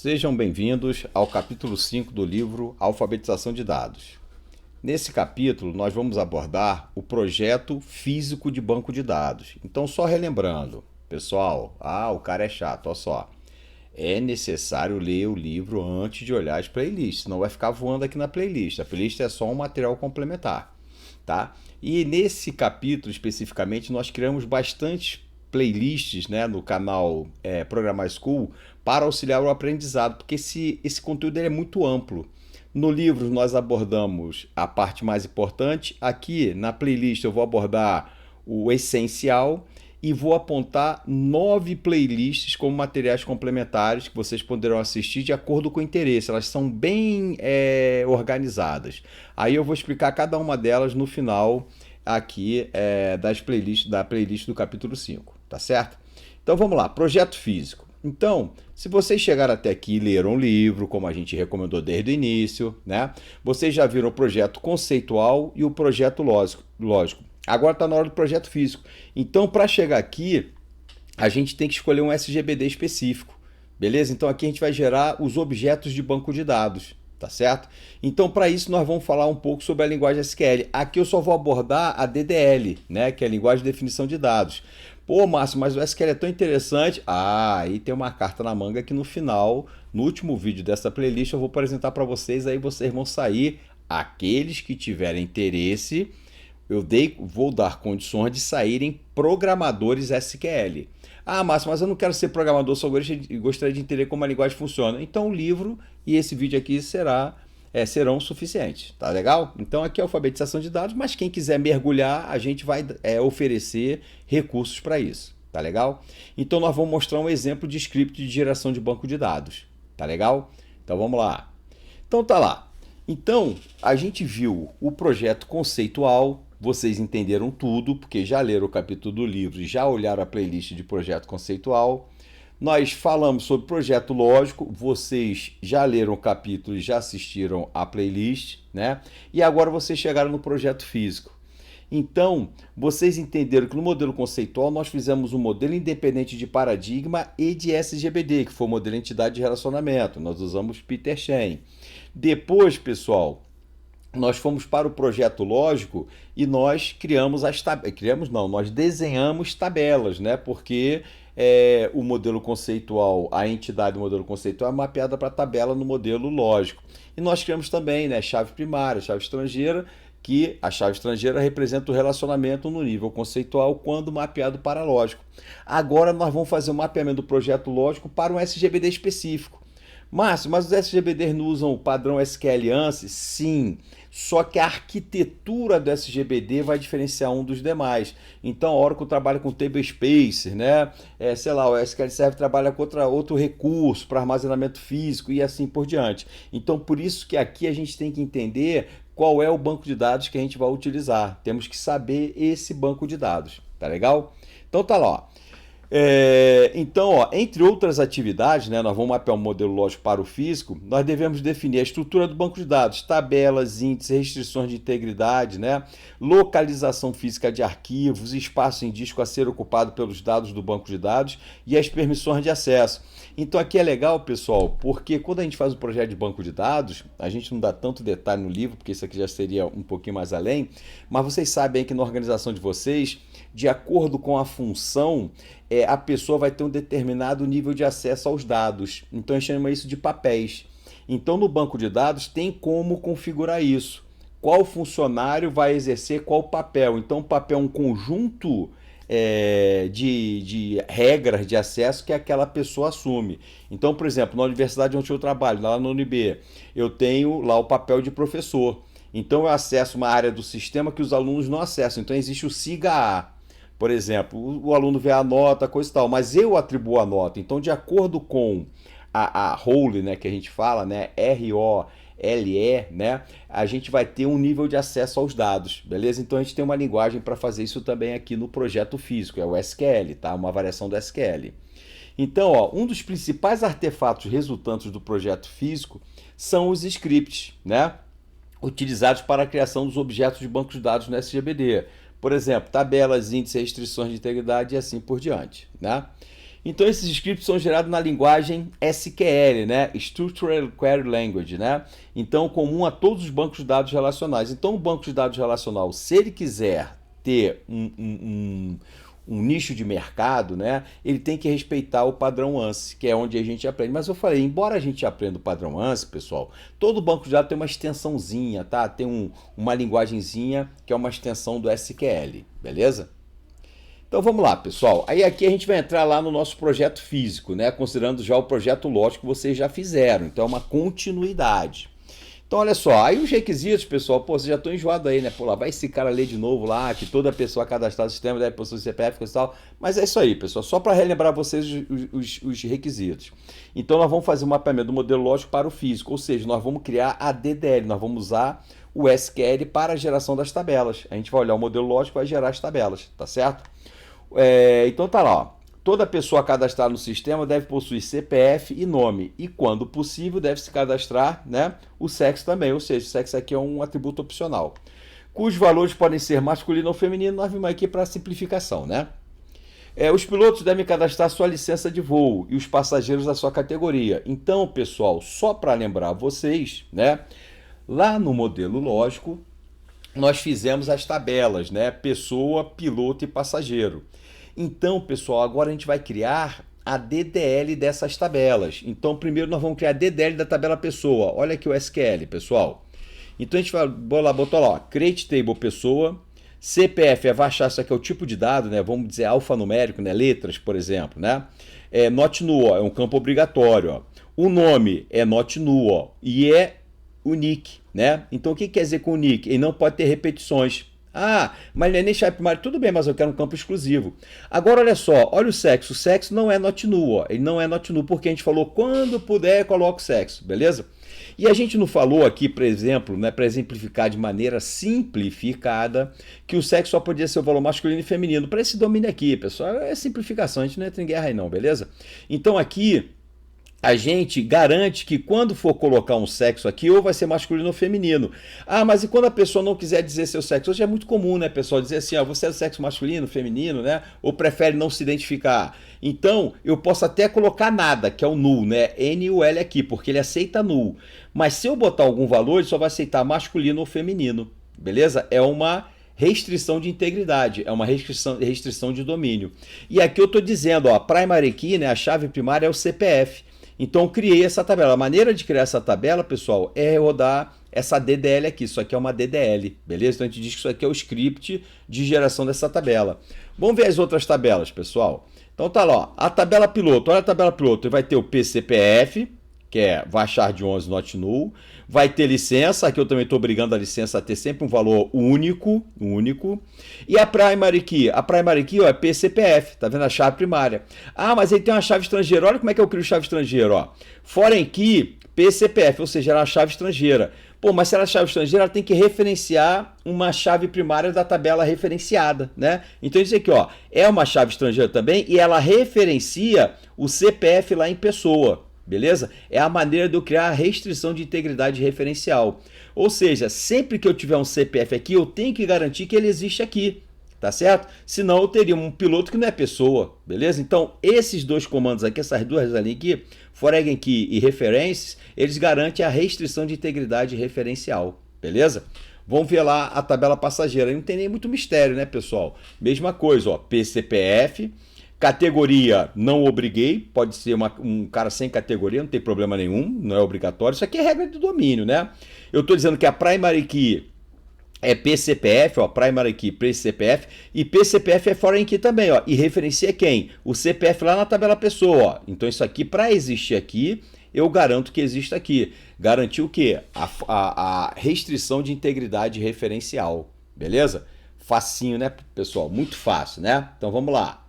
Sejam bem-vindos ao capítulo 5 do livro Alfabetização de Dados. Nesse capítulo, nós vamos abordar o projeto físico de banco de dados. Então, só relembrando, pessoal, o cara é chato, olha só. É necessário ler o livro antes de olhar as playlists, senão vai ficar voando aqui na playlist. A playlist é só um material complementar, tá? E nesse capítulo, especificamente, nós criamos bastante playlists, né, no canal Programar School para auxiliar o aprendizado, porque esse conteúdo é muito amplo. No livro nós abordamos a parte mais importante, aqui na playlist eu vou abordar o essencial e vou apontar 9 playlists como materiais complementares que vocês poderão assistir de acordo com o interesse. Elas são bem organizadas. Aí eu vou explicar cada uma delas no final aqui da playlist do capítulo 5, tá certo? Então vamos lá, projeto físico. Então, se vocês chegaram até aqui e leram o livro, como a gente recomendou desde o início, né? Vocês já viram o projeto conceitual e o projeto lógico. Agora está na hora do projeto físico. Então, para chegar aqui, a gente tem que escolher um SGBD específico, beleza? Então, aqui a gente vai gerar os objetos de banco de dados, tá certo? Então, para isso, nós vamos falar um pouco sobre a linguagem SQL. Aqui eu só vou abordar a DDL, né? Que é a linguagem de definição de dados. Pô, Márcio, mas o SQL é tão interessante. Aí tem uma carta na manga que no final, no último vídeo dessa playlist, eu vou apresentar para vocês. Aí vocês vão sair, aqueles que tiverem interesse, vou dar condições de saírem programadores SQL. Márcio, mas eu não quero ser programador, só gostaria de entender como a linguagem funciona. Então o livro e esse vídeo aqui serão suficientes, tá legal? Então aqui é a alfabetização de dados, mas quem quiser mergulhar, a gente vai oferecer recursos para isso, tá legal? Então nós vamos mostrar um exemplo de script de geração de banco de dados, tá legal? Então vamos lá. Então tá lá. Então a gente viu o projeto conceitual, vocês entenderam tudo, porque já leram o capítulo do livro e já olharam a playlist de projeto conceitual. Nós falamos sobre projeto lógico, vocês já leram o capítulo e já assistiram a playlist, né? E agora vocês chegaram no projeto físico. Então, vocês entenderam que no modelo conceitual nós fizemos um modelo independente de paradigma e de SGBD, que foi o modelo entidade de relacionamento. Nós usamos Peter Chain. Depois, pessoal, nós fomos para o projeto lógico e nós nós desenhamos tabelas, né? Porque o modelo conceitual, a entidade do modelo conceitual é mapeada para a tabela no modelo lógico. E nós criamos também, né, chave primária, chave estrangeira, que a chave estrangeira representa o relacionamento no nível conceitual quando mapeado para lógico. Agora nós vamos fazer o mapeamento do projeto lógico para um SGBD específico. Márcio, mas os SGBDs não usam o padrão SQL ANSI? Sim, só que a arquitetura do SGBD vai diferenciar um dos demais. Então, a Oracle trabalha com Table Spacer, né? O SQL Server trabalha com outro recurso para armazenamento físico e assim por diante. Então, por isso que aqui a gente tem que entender qual é o banco de dados que a gente vai utilizar. Temos que saber esse banco de dados, tá legal? Então, tá lá, ó. Então, entre outras atividades, né, nós vamos mapear um modelo lógico para o físico, nós devemos definir a estrutura do banco de dados, tabelas, índices, restrições de integridade, né, localização física de arquivos, espaço em disco a ser ocupado pelos dados do banco de dados e as permissões de acesso. Então aqui é legal, pessoal, porque quando a gente faz um projeto de banco de dados, a gente não dá tanto detalhe no livro, porque isso aqui já seria um pouquinho mais além, mas vocês sabem que na organização de vocês, de acordo com a função, a pessoa vai ter um determinado nível de acesso aos dados. Então a gente chama isso de papéis. Então no banco de dados tem como configurar isso. Qual funcionário vai exercer qual papel. Então o papel é um conjunto de regras de acesso que aquela pessoa assume. Então, por exemplo, na universidade onde eu trabalho, lá na UNB, eu tenho lá o papel de professor. Então eu acesso uma área do sistema que os alunos não acessam. Então existe o SIGA-A. Por exemplo, o aluno vê a nota, coisa e tal, mas eu atribuo a nota. Então, de acordo com a role, né, que a gente fala, né, ROLE, né, a gente vai ter um nível de acesso aos dados, beleza? Então, a gente tem uma linguagem para fazer isso também aqui no projeto físico, é o SQL, tá? Uma variação do SQL. Então, um dos principais artefatos resultantes do projeto físico são os scripts, né, utilizados para a criação dos objetos de banco de dados no SGBD. Por exemplo, tabelas, índices, restrições de integridade e assim por diante, né? Então esses scripts são gerados na linguagem SQL, né? Structured Query Language, né? Então comum a todos os bancos de dados relacionais. Então o banco de dados relacional, se ele quiser ter um nicho de mercado, né? Ele tem que respeitar o padrão ANSI, que é onde a gente aprende. Mas eu falei, embora a gente aprenda o padrão ANSI, pessoal, todo banco de dados tem uma extensãozinha, tá? Tem uma linguagenzinha que é uma extensão do SQL, beleza? Então vamos lá, pessoal. Aí aqui a gente vai entrar lá no nosso projeto físico, né? Considerando já o projeto lógico que vocês já fizeram. Então é uma continuidade. Então olha só, aí os requisitos, pessoal, pô, vocês já estão enjoados aí, né? Pô, lá vai esse cara ler de novo lá, que toda pessoa cadastrada no sistema deve possuir CPF e tal. Mas é isso aí, pessoal, só para relembrar vocês os requisitos. Então nós vamos fazer o mapeamento do modelo lógico para o físico, ou seja, nós vamos criar a DDL, nós vamos usar o SQL para a geração das tabelas. A gente vai olhar o modelo lógico e vai gerar as tabelas, tá certo? Então tá lá, ó. Toda pessoa cadastrada no sistema deve possuir CPF e nome. E quando possível, deve se cadastrar, né, o sexo também. Ou seja, o sexo aqui é um atributo opcional. Cujos valores podem ser masculino ou feminino, nós vimos aqui para simplificação, né? Os pilotos devem cadastrar sua licença de voo e os passageiros da sua categoria. Então, pessoal, só para lembrar vocês, né, lá no modelo lógico, nós fizemos as tabelas, né? Pessoa, piloto e passageiro. Então, pessoal, agora a gente vai criar a DDL dessas tabelas. Então, primeiro nós vamos criar a DDL da tabela pessoa. Olha aqui o SQL, pessoal. Então a gente vai botar lá, ó, create table pessoa, CPF, vai achar isso aqui é o tipo de dado, né? Vamos dizer alfanumérico, né? Letras, por exemplo, né? Not null, ó, é um campo obrigatório, ó. O nome é not null, ó, e é unique, né? Então o que quer dizer com unique? Ele não pode ter repetições. Ah, mas ele é nem chave primário, tudo bem, mas eu quero um campo exclusivo. Agora olha só, olha o sexo não é not null, ó. Ele não é not null porque a gente falou quando puder coloca o sexo, beleza? E a gente não falou aqui, por exemplo, né, para exemplificar de maneira simplificada, que o sexo só podia ser o valor masculino e feminino. Para esse domínio aqui, pessoal, é simplificação, a gente não entra em guerra aí não, beleza? Então aqui a gente garante que quando for colocar um sexo aqui, ou vai ser masculino ou feminino. Ah, mas e quando a pessoa não quiser dizer seu sexo? Hoje é muito comum, né, pessoal, dizer assim, ó, você é do sexo masculino, feminino, né? Ou prefere não se identificar. Então, eu posso até colocar nada, que é o null, né? N-U-L aqui, porque ele aceita null. Mas se eu botar algum valor, ele só vai aceitar masculino ou feminino, beleza? É uma restrição de integridade, é uma restrição de domínio. E aqui eu estou dizendo, ó, a primary key, né, a chave primária é o CPF. Então, eu criei essa tabela. A maneira de criar essa tabela, pessoal, é rodar essa DDL aqui. Isso aqui é uma DDL, beleza? Então, a gente diz que isso aqui é o script de geração dessa tabela. Vamos ver as outras tabelas, pessoal. Então, tá lá, ó, a tabela piloto. Olha a tabela piloto. Vai ter o PCPF, que é varchar de 11 not null. Vai ter licença, aqui eu também estou obrigando a licença a ter sempre um valor único. E a primary key? A primary key, ó, é PCPF, tá vendo a chave primária. Ah, mas ele tem uma chave estrangeira, olha como é que eu crio chave estrangeira, ó. Foreign key, PCPF, ou seja, ela é uma chave estrangeira. Pô, mas se ela é chave estrangeira, ela tem que referenciar uma chave primária da tabela referenciada, né? Então isso aqui, ó, é uma chave estrangeira também e ela referencia o CPF lá em pessoa. Beleza? É a maneira de eu criar a restrição de integridade referencial. Ou seja, sempre que eu tiver um CPF aqui, eu tenho que garantir que ele existe aqui, tá certo? Senão eu teria um piloto que não é pessoa, beleza? Então, esses dois comandos aqui, essas duas linhas aqui, foreign key e references, eles garantem a restrição de integridade referencial, beleza? Vamos ver lá a tabela passageira. Não tem nem muito mistério, né, pessoal? Mesma coisa, ó, PCPF. Categoria, não obriguei, pode ser um cara sem categoria, não tem problema nenhum, não é obrigatório. Isso aqui é regra de domínio, né? Eu estou dizendo que a primary key é PCPF, ó, primary key, PCPF, e PCPF é foreign key também, ó, e referencia quem? O CPF lá na tabela pessoa, ó. Então isso aqui, para existir aqui, eu garanto que existe aqui. Garantir o quê? A restrição de integridade referencial, beleza? Facinho, né, pessoal? Muito fácil, né? Então vamos lá.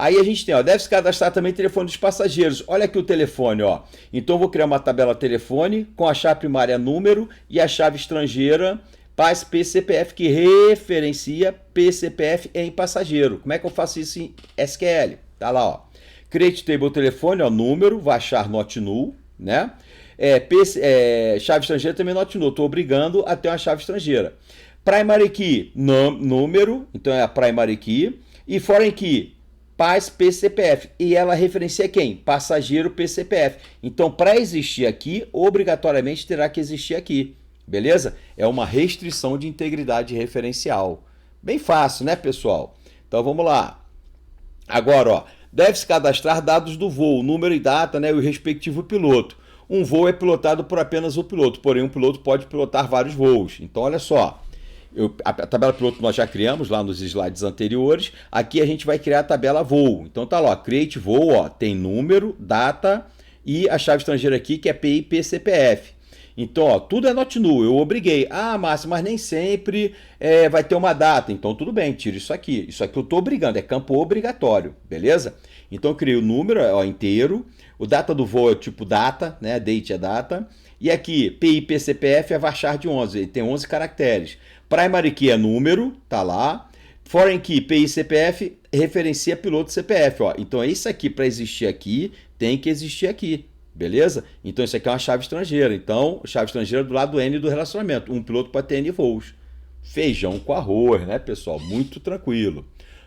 Aí a gente tem, ó, deve se cadastrar também o telefone dos passageiros. Olha aqui o telefone, ó. Então eu vou criar uma tabela telefone com a chave primária número e a chave estrangeira PAS PCPF que referencia PCPF em passageiro. Como é que eu faço isso em SQL? Tá lá, ó. Create table telefone, ó, número, vai achar not null, né? Chave estrangeira também not null. Estou obrigando a ter uma chave estrangeira. Primary key, número, então é a primary key. E foreign key, PAS PCPF. E ela referencia quem? Passageiro PCPF. Então, para existir aqui, obrigatoriamente terá que existir aqui. Beleza? É uma restrição de integridade referencial. Bem fácil, né, pessoal? Então, vamos lá. Agora, ó, deve-se cadastrar dados do voo, número e data, né, e o respectivo piloto. Um voo é pilotado por apenas o piloto, porém um piloto pode pilotar vários voos. Então, olha só, a tabela piloto nós já criamos lá nos slides anteriores. Aqui a gente vai criar a tabela voo. Então tá lá, ó, create voo, ó, tem número, data e a chave estrangeira aqui que é PI PCPF. Então, ó, tudo é not null, eu obriguei. Ah, Márcio, mas nem sempre vai ter uma data. Então, tudo bem, tira isso aqui. Isso aqui eu estou obrigando, é campo obrigatório, beleza? Então, eu criei o número ó, inteiro. O data do voo é o tipo data, né? Date é data. E aqui, PI PCPF é varchar de 11, ele tem 11 caracteres. Primary key é número, tá lá. Foreign key, PI CPF, referencia piloto CPF, ó. Então, isso aqui, para existir aqui, tem que existir aqui. Beleza? Então isso aqui é uma chave estrangeira. Então, chave estrangeira do lado N do relacionamento. Um piloto pode ter N voos. Feijão com arroz, né, pessoal? Muito tranquilo.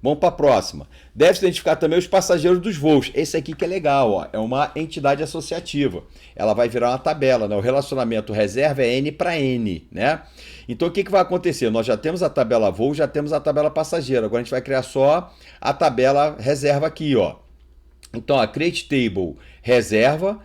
Vamos para a próxima. Deve-se identificar também os passageiros dos voos. Esse aqui que é legal, ó. É uma entidade associativa. Ela vai virar uma tabela, né? O relacionamento reserva é N para N, né? Então, o que vai acontecer? Nós já temos a tabela voo, já temos a tabela passageiro. Agora a gente vai criar só a tabela reserva aqui, ó. Então, a create table reserva,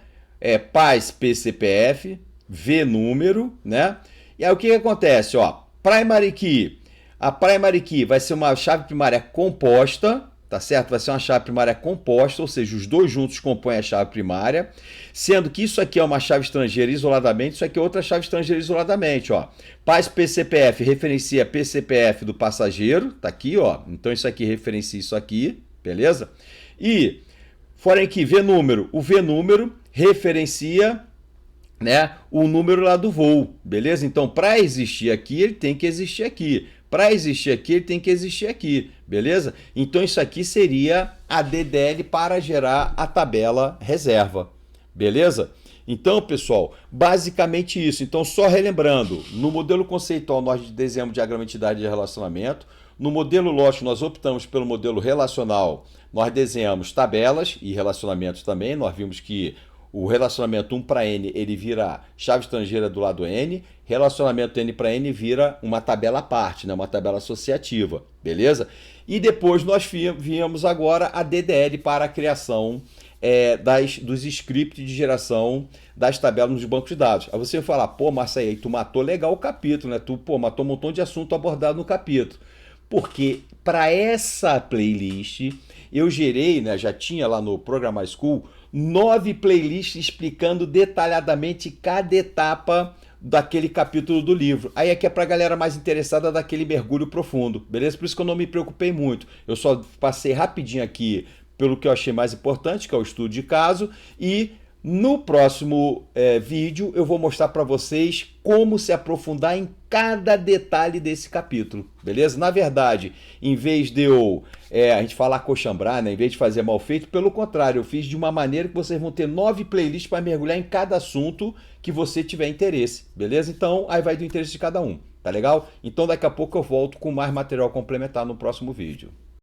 PAS PCPF, V número, né? E aí o que acontece? Ó, primary key. A primary key vai ser uma chave primária composta, tá certo? Vai ser uma chave primária composta, ou seja, os dois juntos compõem a chave primária, sendo que isso aqui é uma chave estrangeira isoladamente, isso aqui é outra chave estrangeira isoladamente, ó. PAS PCPF referencia PCPF do passageiro, tá aqui, ó. Então isso aqui referencia isso aqui, beleza? E foreign key V número, o V número referencia, né, o número lá do voo, beleza? Então, para existir aqui, ele tem que existir aqui. Para existir aqui, ele tem que existir aqui, beleza? Então, isso aqui seria a DDL para gerar a tabela reserva, beleza? Então, pessoal, basicamente isso. Então, só relembrando, no modelo conceitual nós desenhamos diagrama de entidade de relacionamento. No modelo lógico, nós optamos pelo modelo relacional. Nós desenhamos tabelas e relacionamentos também. Nós vimos que o relacionamento 1 para N, ele vira chave estrangeira do lado N. Relacionamento N para N vira uma tabela à parte, né? Uma tabela associativa, beleza? E depois nós víamos agora a DDL para a criação dos scripts de geração das tabelas nos bancos de dados. Aí você vai falar, pô, Marcia, aí tu matou legal o capítulo, né? Tu, pô, matou um montão de assunto abordado no capítulo. Porque para essa playlist eu gerei, né, já tinha lá no Programar School, 9 playlists explicando detalhadamente cada etapa daquele capítulo do livro. Aí aqui é para a galera mais interessada daquele mergulho profundo, beleza? Por isso que eu não me preocupei muito. Eu só passei rapidinho aqui pelo que eu achei mais importante, que é o estudo de caso, e no próximo vídeo eu vou mostrar para vocês como se aprofundar em cada detalhe desse capítulo, beleza? Na verdade, em vez de a gente falar coxambrar, né? Em vez de fazer mal feito, pelo contrário, eu fiz de uma maneira que vocês vão ter 9 playlists para mergulhar em cada assunto que você tiver interesse, beleza? Então, aí vai do interesse de cada um, tá legal? Então, daqui a pouco eu volto com mais material complementar no próximo vídeo.